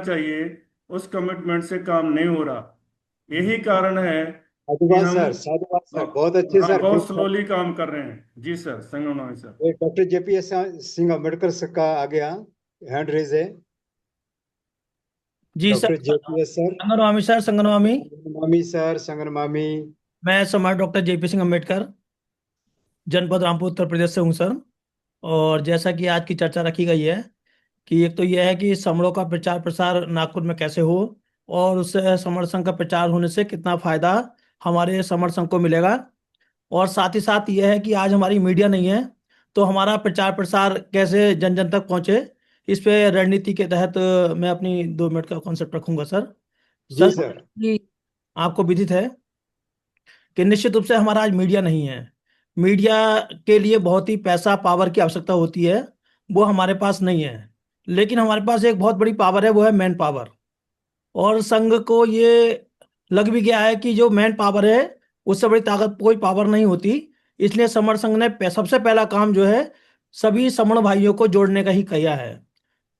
चाहिए उस कमिटमेंट से काम नहीं हो रहा। यही कारण है कि साधुवाद हम सर, साधुवाद सर, बहुत अच्छे हाँ सर, बहुत खूब। स्लोली काम कर रहे हैं। जी sir, Sangam sir. Doctor JPS Singh Ambedkar sir का आ गया, हैंड रेज है। जी sir. Doctor JPS sir. Sanganwami sir, Sanganwami. मामी सर, संगन मामी। मैं सम्राट डॉक्टर जेपी सिंह अम्बेडकर, जनपद रामपुर, उत्तर प्रदेश से हूँ सर। और जैसा कि आज की चर्चा रखी गई है कि एक तो यह है कि समरों का प्रचार प्रसार नागपुर में कैसे हो, और उससे समर संघ का प्रचार होने से कितना फायदा हमारे समर संघ को मिलेगा। और साथ ही साथ यह है कि आज हमारी मीडिया नहीं है, तो हमारा प्रचार प्रसार कैसे जन जन तक पहुंचे, इस पे रणनीति के तहत मैं अपनी 2 मिनट का कॉन्सेप्ट रखूंगा सर। जी सर, सर। कि आपको विदित है कि निश्चित रूप से हमारा आज मीडिया नहीं है। मीडिया के लिए बहुत ही पैसा पावर की आवश्यकता होती है, वो हमारे पास नहीं है। लेकिन हमारे पास एक बहुत बड़ी पावर है, वो है मैन पावर। और संघ को ये लग भी गया है कि जो मैन पावर है उससे बड़ी ताकत कोई पावर नहीं होती। इसलिए समर संघ ने सबसे पहला काम जो है सभी समण भाइयों को जोड़ने का ही किया है।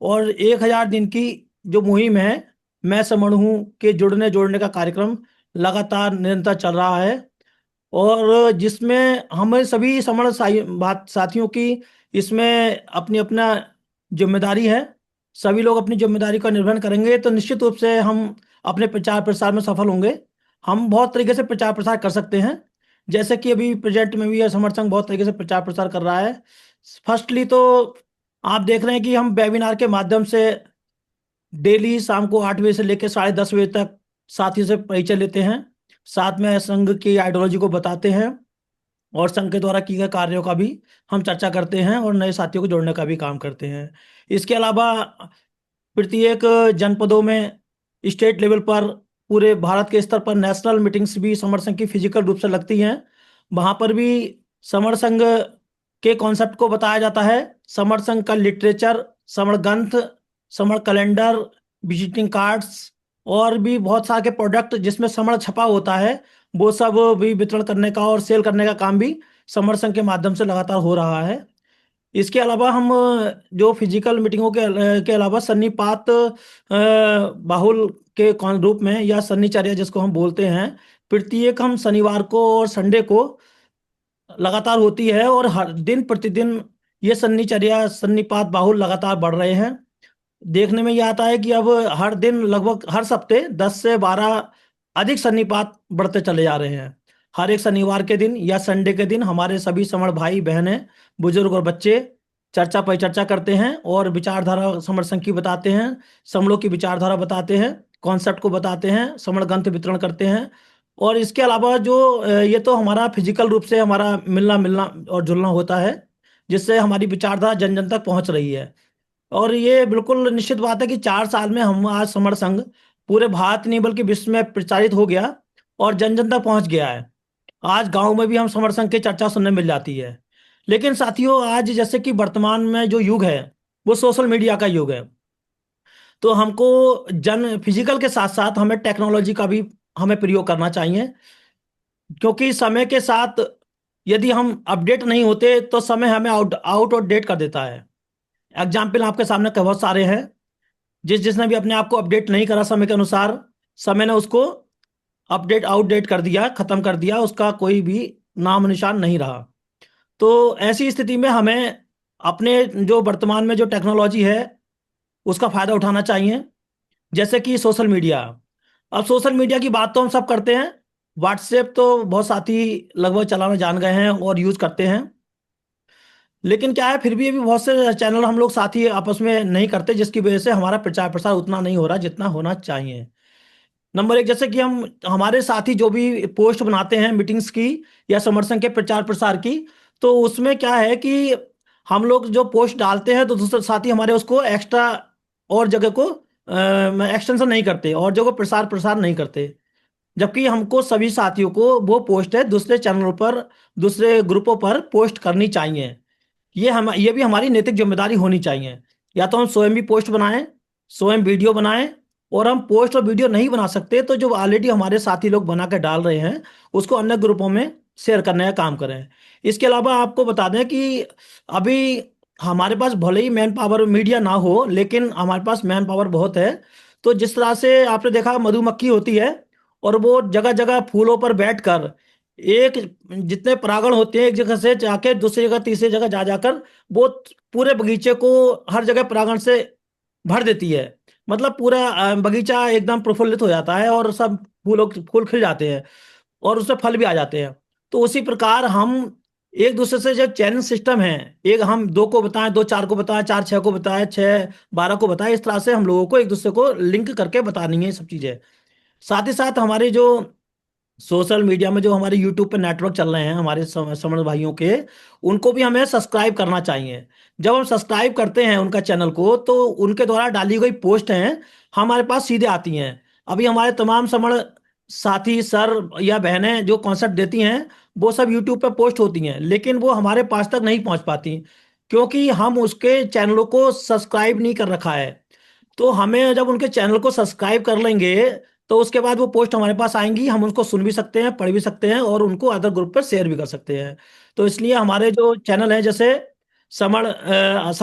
और 1,000 दिन की जो मुहिम है, मैं समण हूँ के जुड़ने जोड़ने का कार्यक्रम लगातार निरंतर चल रहा है। और जिसमें हमें सभी समण साथियों की इसमें अपनी अपना जिम्मेदारी है। सभी लोग अपनी जिम्मेदारी का निर्वहन करेंगे तो निश्चित रूप से हम अपने प्रचार प्रसार में सफल होंगे। हम बहुत तरीके से प्रचार प्रसार कर सकते हैं, जैसे कि अभी प्रेजेंट में भी यह समर संघ बहुत तरीके से प्रचार प्रसार कर रहा है। फर्स्टली तो आप देख रहे हैं कि हम वेबिनार के माध्यम से डेली शाम को 8 बजे से लेकर 10:30 बजे तक साथियों से परिचय लेते हैं, साथ में संघ की आइडियोलॉजी को बताते हैं, और संघ के द्वारा किए गए कार्यों का भी हम चर्चा करते हैं और नए साथियों को जोड़ने का भी काम करते हैं। इसके अलावा प्रत्येक जनपदों में स्टेट लेवल पर पूरे भारत के स्तर पर नेशनल मीटिंग्स भी समर संघ की फिजिकल रूप से लगती हैं। वहां पर भी समर संघ के कॉन्सेप्ट को बताया जाता है। समर संघ का लिटरेचर, समर ग्रंथ, समर कैलेंडर, विजिटिंग कार्ड्स और भी बहुत सारे के प्रोडक्ट जिसमें समर छपा होता है, वो सब भी वितरण करने का और सेल करने का काम भी समर संघ के माध्यम से लगातार हो रहा है। इसके अलावा हम जो फिजिकल मीटिंगों के अलावा सन्निपात बाहुल के रूप में या सन्निचर्या जिसको हम बोलते हैं, प्रत्येक हम शनिवार को और संडे को लगातार होती है। और हर दिन प्रतिदिन ये सन्निचर्या सन्निपात बाहुल लगातार बढ़ रहे हैं। देखने में ये आता है कि अब हर दिन लगभग हर हफ्ते 10 से 12 अधिक सन्निपात बढ़ते चले जा रहे हैं। हर एक शनिवार के दिन या संडे के दिन हमारे सभी समण भाई बहनें, बुजुर्ग और बच्चे चर्चा परिचर्चा करते हैं और विचारधारा समर संघ की बताते हैं, समणों की विचारधारा बताते हैं, कॉन्सेप्ट को बताते हैं, समण ग्रंथ वितरण करते हैं। और इसके अलावा जो ये तो हमारा फिजिकल रूप से हमारा मिलना मिलना और जुलना होता है, जिससे हमारी विचारधारा जन जन तक पहुंच रही है। और ये बिल्कुल निश्चित बात है कि 4 साल में हम आज समर संघ पूरे भारत नहीं बल्कि विश्व में प्रचारित हो गया और जन जन तक पहुंच गया है। आज गांव में भी हम समर संघ की चर्चा सुनने मिल जाती है। लेकिन साथियों, आज जैसे कि वर्तमान में जो युग है वो सोशल मीडिया का युग है, तो हमको जन फिजिकल के साथ साथ हमें टेक्नोलॉजी का भी हमें प्रयोग करना चाहिए। क्योंकि समय के साथ यदि हम अपडेट नहीं होते तो समय हमें आउट आउट और डेट कर देता है। एग्जाम्पल आपके सामने बहुत सारे हैं। जिसने भी अपने आप को अपडेट नहीं करा समय के अनुसार, समय ने उसको अपडेट आउटडेट कर दिया, खत्म कर दिया, उसका कोई भी नाम निशान नहीं रहा। तो ऐसी स्थिति में हमें अपने जो वर्तमान में जो टेक्नोलॉजी है उसका फायदा उठाना चाहिए, जैसे कि सोशल मीडिया। अब सोशल मीडिया की बात तो हम सब करते हैं। व्हाट्सएप तो बहुत साथी लगभग चलाना जान गए हैं और यूज करते हैं। लेकिन क्या है, फिर भी अभी बहुत से चैनल हम लोग साथी आपस में नहीं करते, जिसकी वजह से हमारा प्रचार प्रसार उतना नहीं हो रहा जितना होना चाहिए। नंबर एक, जैसे कि हम हमारे साथी जो भी पोस्ट बनाते हैं मीटिंग्स की या समर्थन के प्रचार प्रसार की, तो उसमें क्या है कि हम लोग जो पोस्ट डालते हैं तो दूसरे साथी हमारे उसको एक्स्ट्रा और जगह को एक्सटेंशन नहीं करते और जगह प्रसार प्रसार नहीं करते। जबकि हमको सभी साथियों को वो पोस्ट है दूसरे चैनलों पर, दूसरे ग्रुपों पर पोस्ट करनी चाहिए। ये भी हमारी नैतिक जिम्मेदारी होनी चाहिए। या तो हम स्वयं भी पोस्ट बनाएं, स्वयं वीडियो बनाएं। और हम पोस्ट और वीडियो नहीं बना सकते तो जो ऑलरेडी हमारे साथी लोग बना के डाल रहे हैं उसको अन्य ग्रुपों में शेयर करने का काम करें। इसके अलावा आपको बता दें कि अभी हमारे पास भले ही मैन पावर मीडिया ना हो, लेकिन हमारे पास मैन पावर बहुत है। तो जिस तरह से आपने देखा मधुमक्खी होती है और वो जगह जगह फूलों पर बैठकर एक जितने परागण होते हैं एक जगह से जाके दूसरी जगह तीसरी जगह जा जाकर वो पूरे बगीचे को हर जगह परागण से भर देती है। मतलब पूरा बगीचा एकदम प्रफुल्लित हो जाता है और सब फूल खिल जाते हैं और उसमें फल भी आ जाते हैं। तो उसी प्रकार हम एक दूसरे से जो चैनल सिस्टम है, एक हम 2 को बताएं, 2 4 को बताएं, 4 6 को बताएं, 6 12 को बताएं, इस तरह से हम लोगों को एक दूसरे को लिंक करके बतानी है ये सब चीजें। साथ ही साथ हमारे जो सोशल मीडिया में जो हमारे यूट्यूब पे नेटवर्क चल रहे हैं हमारे समण भाइयों के, उनको भी हमें सब्सक्राइब करना चाहिए। जब हम सब्सक्राइब करते हैं उनका चैनल को तो उनके द्वारा डाली गई पोस्ट हैं हमारे पास सीधे आती हैं। अभी हमारे तमाम समण साथी सर या बहनें जो कॉन्सेप्ट देती हैं वो सब यूट्यूब पे पोस्ट होती हैं, लेकिन वो हमारे पास तक नहीं पहुंच पाती क्योंकि हम उसके चैनलों को सब्सक्राइब नहीं कर रखा है। तो हमें जब उनके चैनल को सब्सक्राइब कर लेंगे तो उसके बाद वो पोस्ट हमारे पास आएंगी, हम उसको सुन भी सकते हैं, पढ़ भी सकते हैं और उनको अदर ग्रुप पर शेयर भी कर सकते हैं। तो इसलिए हमारे जो चैनल है जैसे समण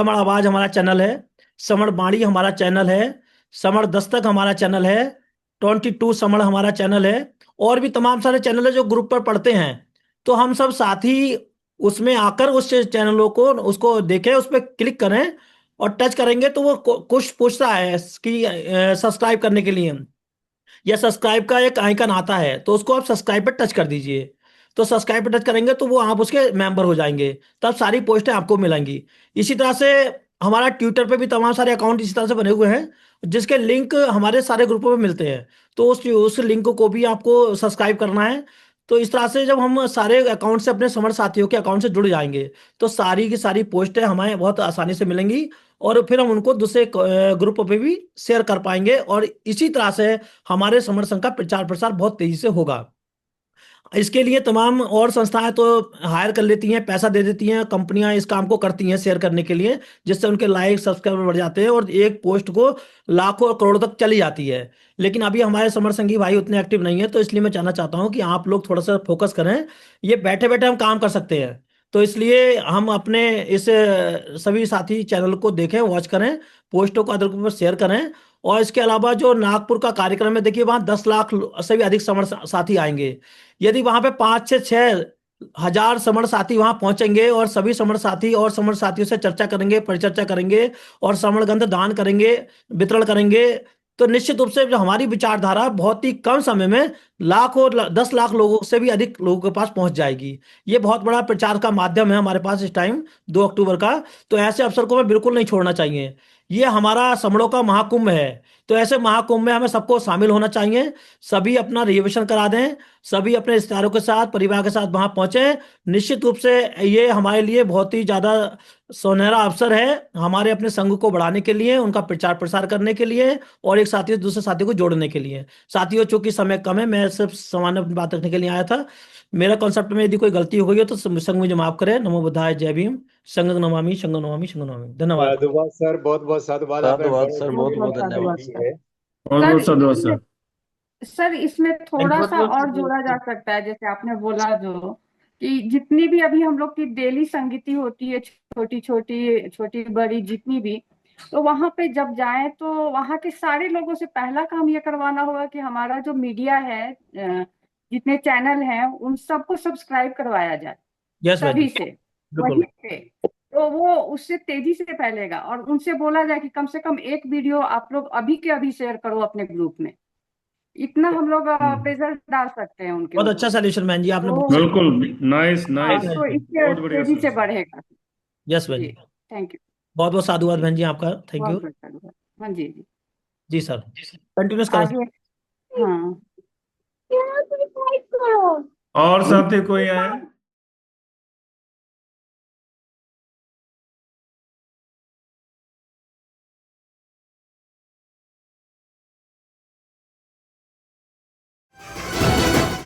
आवाज हमारा चैनल है, समण बाणी हमारा चैनल है, समण दस्तक हमारा चैनल है, 22 समण हमारा चैनल है और भी तमाम सारे चैनल है जो ग्रुप पर पढ़ते हैं। तो हम सब साथी उसमें आकर उस चैनलों को उसको देखें, उस पर क्लिक करें और टच करेंगे तो वो कुछ पूछता है कि सब्सक्राइब करने के लिए या सब्सक्राइब का एक आइकन आता है तो उसको आप सब्सक्राइब पर टच कर दीजिए। तो सब्सक्राइब पर टच करेंगे तो वो आप उसके मेंबर हो जाएंगे, तब सारी पोस्टें आपको मिलेंगी। इसी तरह से हमारा ट्विटर पे भी तमाम सारे अकाउंट इसी तरह से बने हुए हैं जिसके लिंक हमारे सारे ग्रुपों में मिलते हैं। तो उस लिंक को भी आपको सब्सक्राइब करना है। तो इस तरह से जब हम सारे अकाउंट से अपने समर साथियों के अकाउंट से जुड़ जाएंगे तो सारी की सारी पोस्टें हमें बहुत आसानी से मिलेंगी और फिर हम उनको दूसरे ग्रुप पे भी शेयर कर पाएंगे और इसी तरह से हमारे समर संघ का प्रचार प्रसार बहुत तेजी से होगा। इसके लिए तमाम और संस्थाएं तो हायर कर लेती हैं, पैसा दे देती हैं, कंपनियां इस काम को करती हैं शेयर करने के लिए, जिससे उनके लाइक सब्सक्राइबर बढ़ जाते हैं और एक पोस्ट को लाखों और करोड़ों तक चली जाती है। लेकिन अभी हमारे समर संघी भाई उतने एक्टिव नहीं है, तो इसलिए मैं जानना चाहता हूं कि आप लोग थोड़ा सा फोकस करें। ये बैठे बैठे हम काम कर सकते हैं, तो इसलिए हम अपने इस सभी साथी चैनल को देखें, वॉच करें, पोस्टों को अदर पर शेयर करें। और इसके अलावा जो नागपुर का कार्यक्रम है, देखिए वहां 10 लाख से भी अधिक समर साथी आएंगे। यदि वहां पे 5 से 6 हजार समर साथी वहां पहुंचेंगे और सभी समर साथी और समर साथियों से चर्चा करेंगे, परिचर्चा करेंगे और समर गंध दान करेंगे, वितरण करेंगे, तो निश्चित रूप से जो हमारी विचारधारा बहुत ही कम समय में लाखों 10 लाख लोगों से भी अधिक लोगों के पास पहुंच जाएगी। ये बहुत बड़ा प्रचार का माध्यम है हमारे पास इस टाइम 2 अक्टूबर का। तो ऐसे अवसर को हमें बिल्कुल नहीं छोड़ना चाहिए। ये हमारा समड़ों का महाकुंभ है, तो ऐसे महाकुंभ में हमें सबको शामिल होना चाहिए। सभी अपना रिजर्वेशन करा दें, सभी अपने रिश्तेदारों के साथ परिवार के साथ वहां पहुंचे। निश्चित रूप से ये हमारे लिए बहुत ही ज्यादा सुनहरा अवसर है हमारे अपने संघ को बढ़ाने के लिए, उनका प्रचार प्रसार करने के लिए और एक साथी से दूसरे साथी को जोड़ने के लिए। साथियों, चूंकि समय कम है, मैं सिर्फ सामान्य बात रखने के लिए आया था। मेरा कॉन्सेप्ट में यदि कोई गलती हो गई हो तो संघ मुझे माफ करे। नमो बुद्धाय, जय भीम। संघ नमामि, संघ नमामि, संघ नमामि। धन्यवाद। साधुवाद सर, बहुत बहुत साधुवाद, आपने साधुवाद बड़े सर, अच्छे बहुत बहुत बहुत बहुत धन्यवाद साधुवाद सर। की है। बहुत सर बहुत साधुवाद इसमें सर। सर इसमें थैंक थोड़ा यू। सा और जोड़ा जा सकता है, जैसे आपने बोला जो कि जितनी भी अभी हम लोग की डेली संगीति होती है, छोटी छोटी छोटी बड़ी जितनी भी, तो वहां पे जब जाएं तो वहां के सारे लोगों से पहला काम ये करवाना होगा कि हमारा जो मीडिया है, जितने चैनल हैं उन सबको सब्सक्राइब करवाया जाए यस भाई जी, सभी से, बिल्कुल। वहीं पे। तो वो उससे तेजी से फैलेगा और उनसे बोला जाए कि कम से कम एक वीडियो आप लोग अभी के अभी शेयर करो अपने ग्रुप में। इतना हम लोग प्रेशर डाल सकते हैं उनके बहुत अच्छा ऊपर, सॉल्यूशन बहन जी, आपने तो बहुत सही। बिल्कुल, नाइस हाँ, नाइस, तो इससे बहुत बढ़िया तेजी से सर। बढ़ेगा। यस बहन जी, जी, थैंक यू। बहुत बहुत साधुवाद जी, बहन जी आपका, थैंक बहुत यू। बहुत धन्यवाद। हाँ जी जी, जी सर, कंटिन्यूस करें सर। आगे। हाँ, और साथी कोई आए?